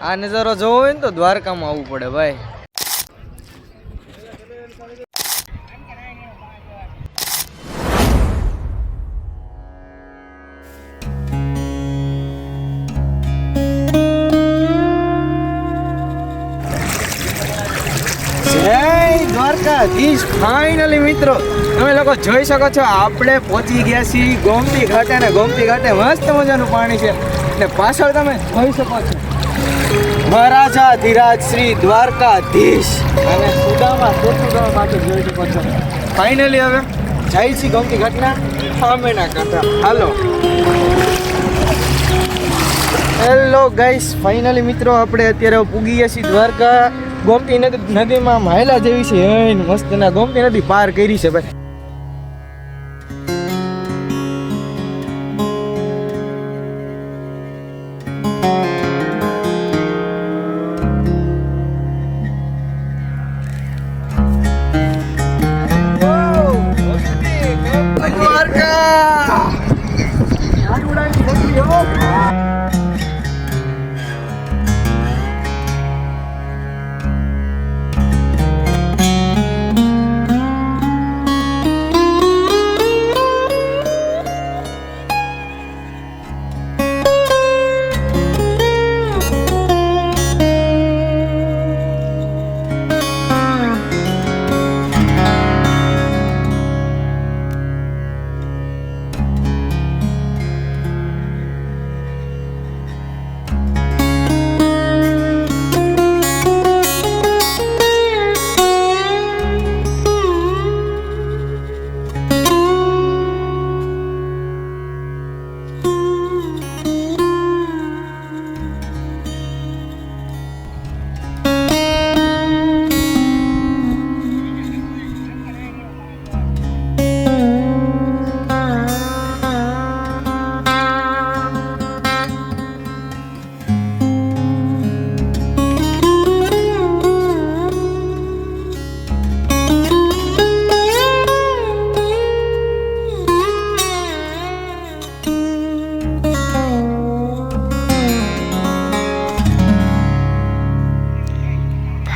આ નજારો જોવો હોય ને તો દ્વારકામાં આવવું પડે ભાઈ. જય દ્વારકાધીશ. ફાઇનલી મિત્રો તમે લોકો જોઈ શકો છો આપણે પહોંચી ગયા છીએ ગોમતી ઘાટે, અને ગોમતી ઘાટે મસ્ત મજાનું પાણી છે. અને પાછળ તમે જોઈ શકો છો મહારાજા ધીરાજ શ્રી દ્વારકાધીશ અને સુદામા સેતુમાં પાછળ જોઈ શકો છો. ફાઇનલી હવે જાય છે ગોમતી ઘાટના સામેના કાંઠા. હાલો. હેલો ગાઈસ, ફાઇનલી મિત્રો આપણે અત્યારે પૂગી ગયા છીએ દ્વારકા. ગોમતી નદીમાં માયલા જેવી છે, મસ્ત ના ગોમતી નદી પાર કરી છે ભાઈ.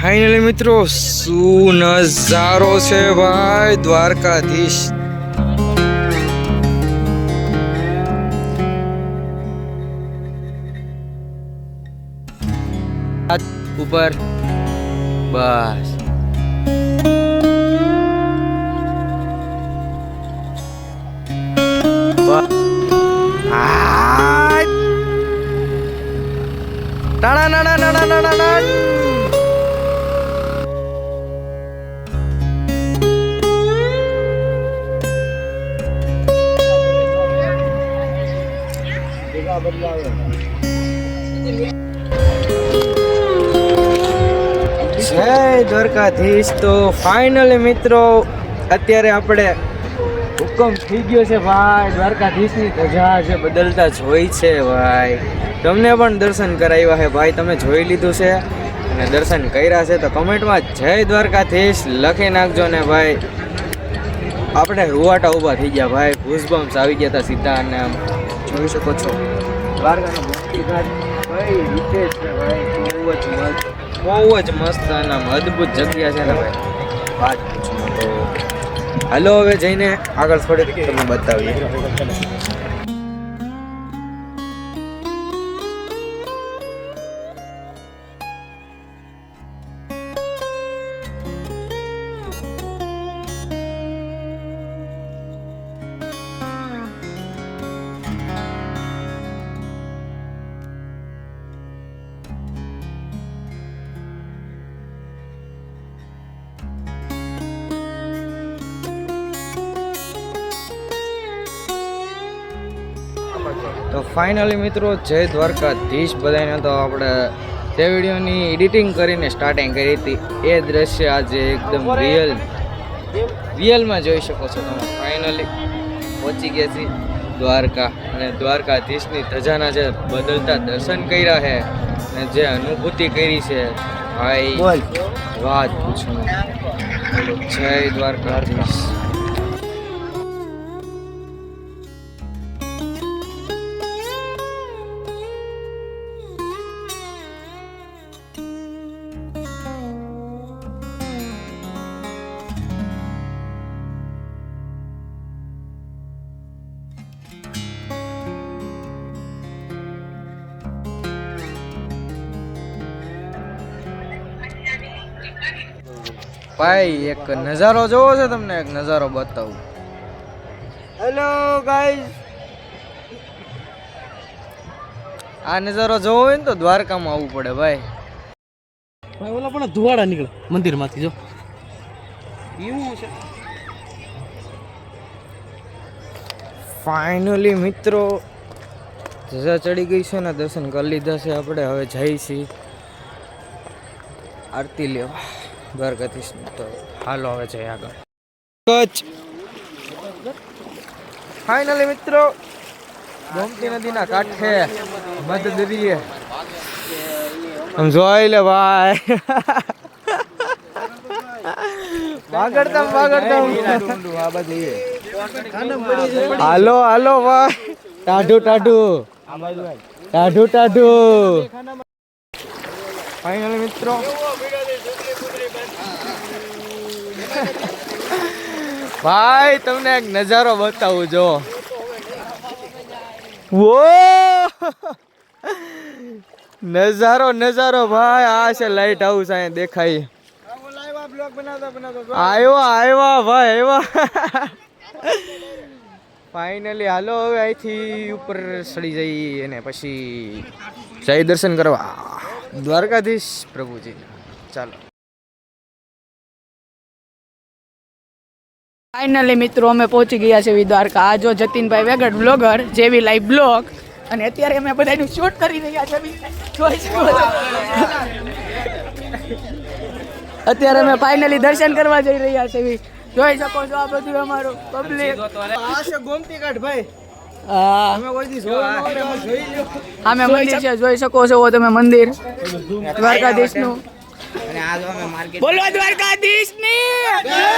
ફાઇનલી મિત્રો શું નજારો છે ભાઈ દ્વારકાધીશ. ઉપર બસ ટાણા નાના નાના નાના. જય દ્વારકાધીશ. તો ફાઇનલી મિત્રો અત્યારે આપણે હુકમ થઈ ગયો છે ભાઈ. દ્વારકાધીશની ધજા જે બદલતા જોઈ છે ભાઈ. તમને પણ દર્શન કરાવ્યા છે ભાઈ, તમે જોઈ લીધું છે અને દર્શન કર્યા છે તો કમેન્ટમાં જય દ્વારકાધીશ લખી નાખજો ને ભાઈ. આપણે રૂવાટા ઊભા થઈ ગયા ભાઈ, ઘૂસબમ્સ આવી ગયા હતા સીધા. અને આમ જોઈ શકો છો દ્વારકાનો ગોમતી ઘાટ કઈ રીતે છે ભાઈ, બહુ જ મસ્ત અને અદ્ભુત જગ્યા છે ને ભાઈ, વાત પૂછો. તો હાલો હવે જઈને આગળ થોડીક તમને બતાવીએ. તો ફાઇનલી મિત્રો જય દ્વારકાધીશ બધાને. તો આપણે જે વિડીયોની એડિટિંગ કરીને સ્ટાર્ટિંગ કરી હતી એ દ્રશ્ય આજે એકદમ રિયલમાં જોઈ શકો છો તમે. ફાઇનલી પહોંચી ગયા છીએ દ્વારકા અને દ્વારકાધીશની ધજાના જે બદલતા દર્શન કર્યા છે અને જે અનુભૂતિ કરી છે ભાઈ, વાત પૂછો. જય દ્વારકાધીશ. ભાઈ એક નજારો જોવો છે તમને, એક નજારો બતાવું. હેલો ગાઈઝ, આ નજારો જોવો હોય ને તો દ્વારકામાં આવવું પડે ભાઈ. ભાઈ ઓલા પણ ધુવાડા નીકળે મંદિરમાંથી, જો એવું છે. ફાઇનલી મિત્રો ધજા ચડી ગઈ છે ને, દર્શન કરી લીધા છે આપણે. હવે જઈ છીએ આરતી લેવા દ્વારકાધીશની. તો હાલો હવે જઈએ આગળ. કચ્છ ફાઇનલી મિત્રો ગોમતી નદીના કાંઠે મધ દરિયે આમ જોઈ લે ભાઈ. વાગડતા હાલો હાલો ભાઈ, ટાઢું ફાઇનલી મિત્રો ભાઈ તમને એક નજારો બતાવું જો. વો નજારો ભાઈ, આ છે લાઈટ હાઉસ અહીંયા દેખાય. આવ્યા ભાઈ આવ્યા. ફાઇનલી હાલો હવે અહીંથી ઉપર ચડી જઈ અને પછી જય દર્શન કરવા દ્વારકાધીશ પ્રભુજી. ચાલો ફાઇનલી મિત્રો અમે પહોંચી ગયા છે દ્વારકા. આ જો જતીનભાઈ વેગડ બ્લોગર જેવી લાઈવ બ્લોગ, અને અત્યારે અમે બધાનું શૂટ કરી રહ્યા છે. જોઈ શકો છો. અત્યારે અમે ફાઇનલી દર્શન કરવા જઈ રહ્યા છે. જોઈ શકો છો આ બધું અમારું પબ્લિક. આ છે ગોમતી ઘાટ ભાઈ. હા અમે કોઈ દી જોઈ લો. અમે મંદિર છે, જોઈ શકો છો તમે મંદિર દ્વારકાધીશનું. અને આ જો અમે માર્કેટ બોલો દ્વારકાધીશની જય.